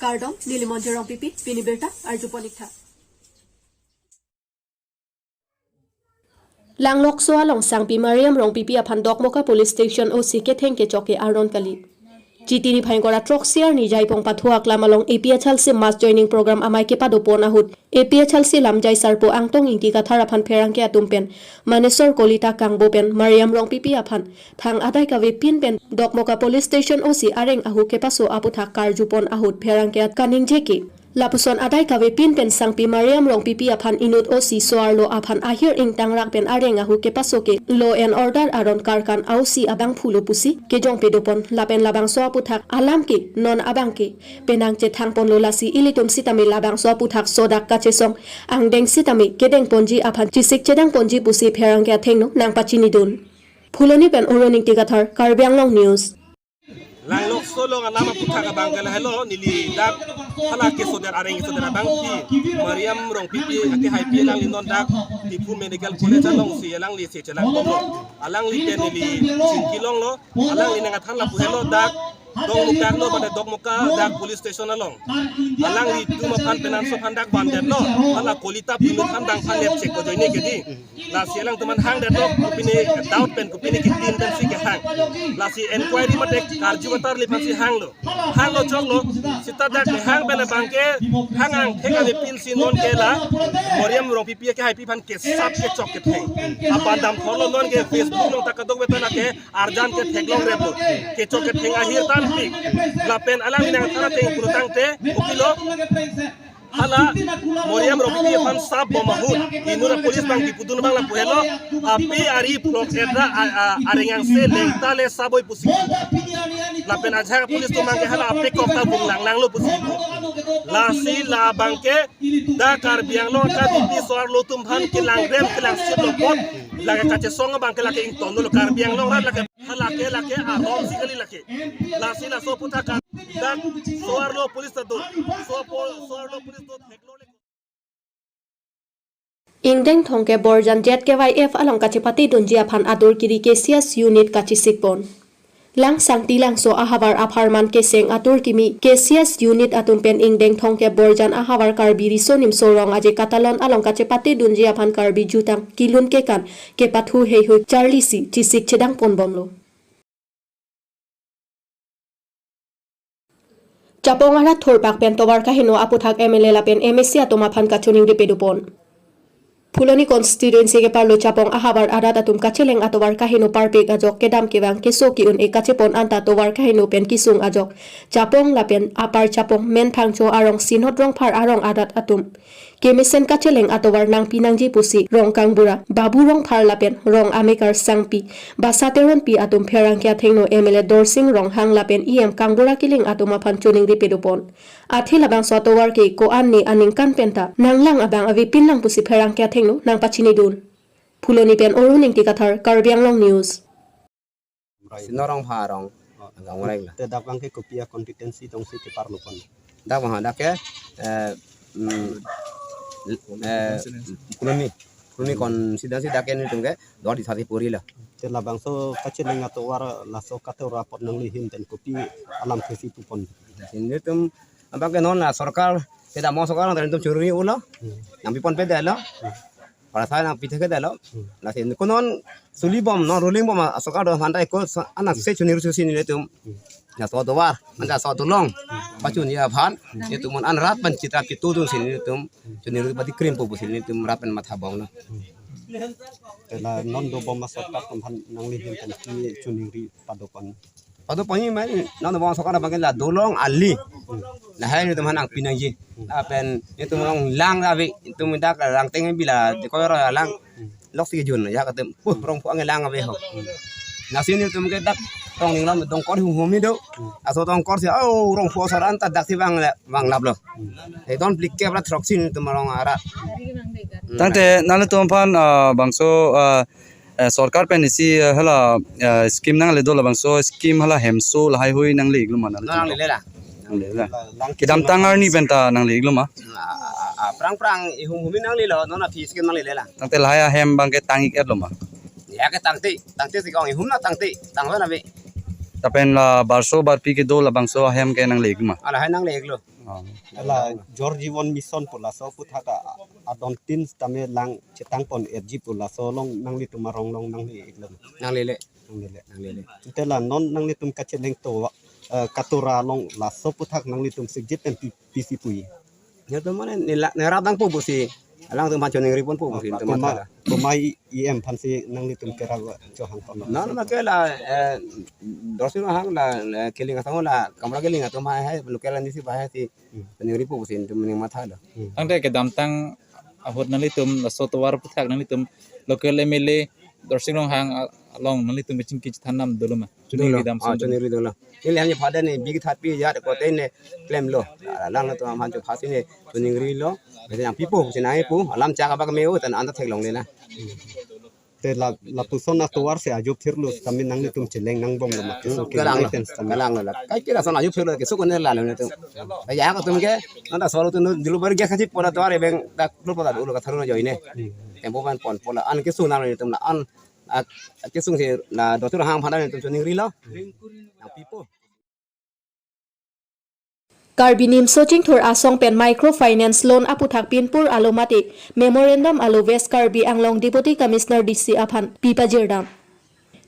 Kardom, Nilimonje Rong Pipi, Piniberta, Arjuponikta. Langlok Soalong Sangpi Mariam Rong Pipi Aphan Dokmoka Police Station OC Ketheng ke Choke Aron Kali. GTD Phangora Troxier ni Jaipong Pathuak Lamalong APHLC Mass Joining Program Amai ke Padopona Hut. APHLC Lamjai Sarpo Angtong Inti Kathar Aphan Perang ke Atumpen. Manesor Kolita Kangbopen Mariam Rong Pipi Aphan. Thang Adai Kawe Pinpen Dokmoka Police Station OC Areng Ahu ke Paso Aputhak Karjupon Ahut Perang ke Kaning Jeki. Lapuson adai kawe pinpen Sangpi Mariam Rong Pipi Aphan inut OC Soarlo Aphan ahir ing tangrak pen areng ahu ke pasoke law and order aron karkan ausi abang phulo pusi ke jong pedopon lapen labang so aputhak alam ke non abang ke penang che thangpon lolasi ilitum sitami labang so aputhak sodak kachesong ang deng sitami kedeng ponji aphan chisik chedang ponji pusi pherang ke thengno nang pachini dun phuloni pen oroning tigathar Karbianglong News. Langlok solo nama puthaka bangkala hello nili dak hala ke sodar areng sodar bangki Mariam Rong Pipi ake haipi lang linon dak tipu medical college along si alang li se chelang bomo alang li pen nili cinkilong lo alang li nangat hala pu hello dak dong mukak lo pada dok muka dak police station along alang li tuma pan penan so pandak bandar lo hala kolita pinut handang panep cek ko joine kedi la si alang teman hang dat lo kupini doubt pen kupini kitin dan si ke hang la si inquiry mate karju batar li pansi hang lo jong lo sita dak hang bela bangke hangang thega le pin si non ke la Mariam Rong Pipi ke hai pi pan ke sap ke chok ke theng apa dam tholo non ke Facebook lo takadok betana ke arjan ke theglong rebo ke chok ke theng ahir tan pik la pen alang nang thara teng kurutang te ukilo hala Mariam Rong Pipi pan sap bomahut inura polis bang dipudun bang la puhelo api ari blok edra arengang se lengtale saboy pusi la pen aja polis tu mangke hala api kokta bunglang lang lo pusi la si la bangke da Karbianglong ka dipi soar lo tum han kilang rem kilang sip lo pot la ka che songa bangke la ke ing tondo lo Karbianglong ra la ke hala ke a rom sikali la ke la si la so puta ka da soar lo polis tu soar lo polis tu theklo le Ingdeng thongke borjan jet ke YF along kachepati dunji aphan adur kiri KCS unit kachisikpon. Lang sangti lang so ahabar aparman keseng atur kimi KCS unit atumpen ingdeng thongke borjan ahabar karbiri sonim sorong aje katalon along kachepati dunji aphan karbi jutang kilun ke kan ke pathu hei hu Charlie si chisik chedang pon bomlo. Japong arat thorpak pen tobar kahino aputhak MLA lapen MSC atomaphan kachuning ripedupon. Phuloni constituency ke parlo Japong ahabar adat atum kacheleng atobar kahino parpek ajok kedam kewang keso ki un ekachepon anta tobar kahino pen kisung ajok Japong lapen apar Japong men phangcho arong sinodrong phar arong adat atum kemisen kacheleng atobar nang pinangji pusi rong kangbura babu rong phar lapen rong amekar sangpi basateron pi atum pherang kya thengno MLA Dorsing rong hang lapen EM kangbura kiling atuma phan chuning ripedupon athi labang sotowar ke ko anni aning kan penta nanglang abang avi pinlang pusi pherang kya thengno nang pachini dun phuloni pen oruning tikathar Karbianglong News sinorong pharong ngawreng te dakang ke kopia kompetensi tong si ke parlo pon dak ma dak ke kuloni konsidansi dak ni tungke dor di sati puri la te labang so kacheleng atowar la so kate rapot nang li him ten kopi alam kesi tu pon ini tum abang ke non la sarkar tidak mau sekarang dari tum curi ulo nang pipon pede lo para saya nang pithe ke lo la sin konon suli bom non rolling bom sarkar do handai ko anak se chuni rusu sini tum na so dowar manda so tulong pachun ya phan itu mon an rat pan citra pitu tum sini tum chuni rusu pati krim po sini tum rapen matha bong na te la non do bom masakta kom han nang li him ten ki chuni ri padopon Padu pani mai non bong sarkar bang la dolong ali la hai ni tum hanang pinangji apen itu mong lang avi itu minta ka lang teng bila de ko ra lang lok si jun ya ka tem rong pu ang lang ave ho na sini tum ke dak tong ning lam dong kor hum mi do aso tong kor si au rong pu saran ta dak si bang lab lo e don blik ke bra trok sin tum rong ara tante nale tum pan bangso सरकार पे निसी हला स्कीम नंग ले दो लबंग सो स्कीम हला हेमसो लहाय हुई नंग ले इग्लु मा nang le la nang le la kidam tangar ni benta nang le iglum ma prang hum mi nang le lo non a fi skin nang le la tangte laya hem bang ke tangik et lo ma ya ke tangti si kong hum na tangti tang na be tapen la barso bar pi ke do la bang so hem ke nang le iglum ma ala hai nang le iglo Ala George Won Mission pula so puthaka adon tin tame lang chetang pon erji pula so long nang li tumarong long nang li iklam nang lele nang lele nang lele tela non nang li tum kacheleng to katura long la so puthak nang li tum sigjit pen PC pui ya to mane ne radang po busi alang tu macam ni ripon po busi tu mata pemai IM pansi nang li tum kera jo hang ton non makela dosin hang la keling atau la kamera keling atau mah hai lokela ni si bahaya si ni ripo busi tu meni mata la Angte ke damtang ahot nalitum sotowar puthak nalitum local MLA dorsing hang along nalitum bicing kich thanam doluma chuni dam ah chuni ri dola ini hanya pada ni big that pi ya ko te ne claim lo lang na to am han jo phasi ne chuni ri lo be yang pipo busi nai pu alam cha ka ba ka meu tan an ta thek long le na te la puson na tuar se ajup thirlu tame nang li tum cheleng nang bom lo mak so ke galang tame galang la kai kira sana ju phelo ke so ko ne la ne tu ya ka tum ke nanda solo tu dilu bar ge khaji pora to are beng da lu pada dulu ka tharu na joi ne tempo ban pon pola an ke su na ne tum la an ke sung se la do tu hang phana ne tum chuni ri lo yang pipo Karbinim Soching Thur Asong Pen Microfinance Loan Aputhak Pinpur Alomati Memorandum Alo West Karbi Anglong Deputy Commissioner DC Aphan Pipa Jirdam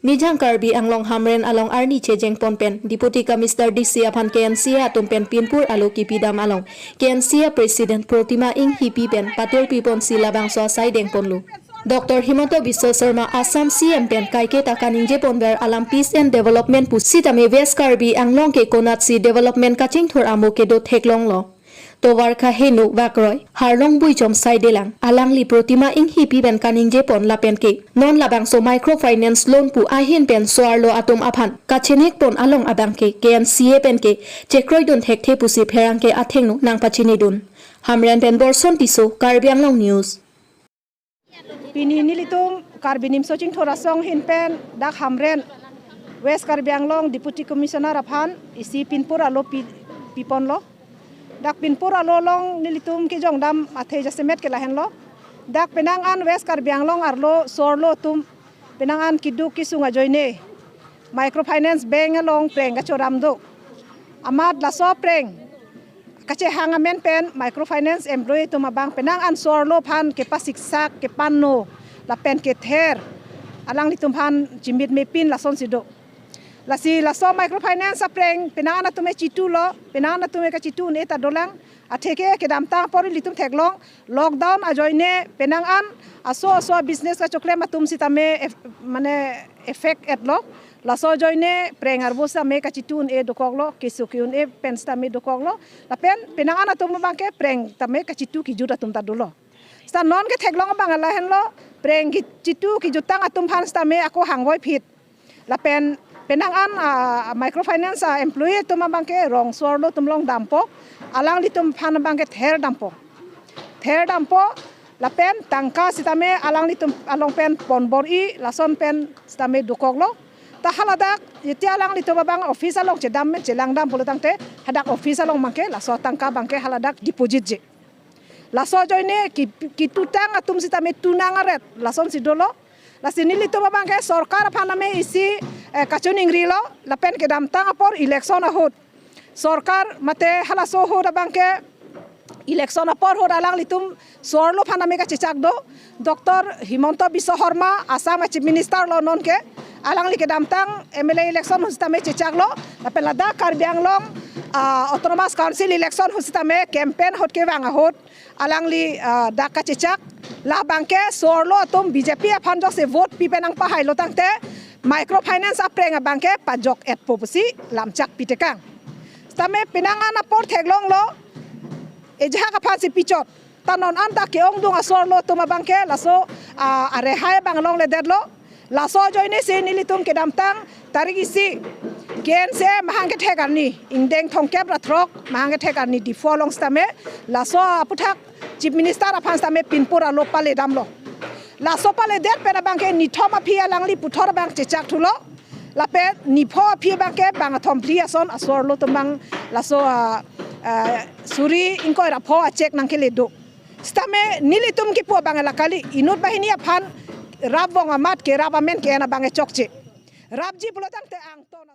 Nijang Karbi Anglong Hamren Along Arni Chejeng Ponpen Deputy Commissioner DC Aphan KNC Atumpen Pinpur Alo Kipidam Along KNC President Protima Ing Hipi Pen Patil Pipon Silabang So Saideng Ponlu Dr. Himanto Biswa Sharma Assam CM Pen Kaike Takaningje Ponber Alam Peace and Development Pusitame West Karbi Anglong ke Konatsi Development Kaching Thur Amo ke do Theklong Lo Towar Kha Henu Wakroy Harlong Buichom Saidelang Alang Li Protima Ing Hipi Ben Kaningje Pon Lapen ke Non Labang So Microfinance Loan Pu Ahin Pen Soarlo Atom Aphan Kachenek Pon Along Abang ke KNCA Pen ke Chekroy Don Thek The Pusi Pherang ke Athengnu Nang Pachini Dun Hamren Pen Borson Tiso Karbi Anglong News Pini nilitum Karbinim Soching Thorasong Hinpen Dak Hamren West Karbi Anglong Deputy Commissioner Aphan isi Pinpur Alo Pipon lo Dak Pinpur Alo long nilitum ki jong dam athe jasemet ke lahen lo Dak Penangan West Karbi Anglong arlo sorlo tum Penangan kidu kisunga joine Microfinance Bank along preng gachoram do Amad laso preng kache hangamen pen microfinance employee to mabang penang an sorlo phan ke pasiksak ke panno la pen ke ther alang litum phan jimit me pin la son sido la si la so microfinance apreng penang an atume chitu lo penang an atume ka chitu ne ta dolang atheke ke damta pori litum theklong lockdown ajoine penang an aso business ka chokle matum sitame mane effect etlo la so joine prengar bosa me ka chitun e dokoglo kesukyun e pensta me dokoglo la pen penangan atum bangke preng tame ka chitu ki juda tum tadulo sta non ke theklong bangala henlo preng ki chitu ki jutang atum phan sta me ako hangoi phit la pen penangan microfinance employee tum bangke rong sorlo tumlong dampo alang litum phan bangke ther dampo la pen tangka sitame alang litum along pen ponbor I la son pen stame dokoglo ta haladak yetia lang lito babang office along jedam men jelang dam polotang te hadak office along mangke la so tangka bangke haladak deposit je la so joine ki tutang atum sitame tunang aret la son sidolo la sini lito babang ke sarkar phaname isi kachuning rilo la pen ke dam tang apor election ahut sarkar mate hala so ho bangke election apor ho alang litum sorlo phaname ka chichak do Dr. Himanto Biswa Sharma Assam Chief Minister lo non ke alang li ke damtang MLA election hustame chechaglo la pelada Karbi Anglong autonomous council election hustame campaign hotke wanga hot alang li daka chechak la bangke sorlo tum BJP aphanjok se vote pipenang pa hailo tangte microfinance aprenga bangke pajok et popusi lamchak pitekang stame pinangan apor theglong lo ejaha ka phansi pichot tanon anda ke ongdung asorlo tuma bangke laso are hai banglong le dedlo laso joine se nilitum ke damtang tarigisi ken se mahangke thegarni indeng thongkep ratrok mahangke thegarni di folong stame laso aputhak chief minister afan stame pinpura lopale damlo laso pale det pera bangke ni thoma phia langli puthor bang chechak thulo lape ni pho phia bangke bang thom phia son asorlo tumang laso suri ingko ra pho achek nangke le do stame nilitum ki po bangala kali inut bahini aphan rab bong amat ke rabamen ke na bange chokche rabji bulotang te ang to na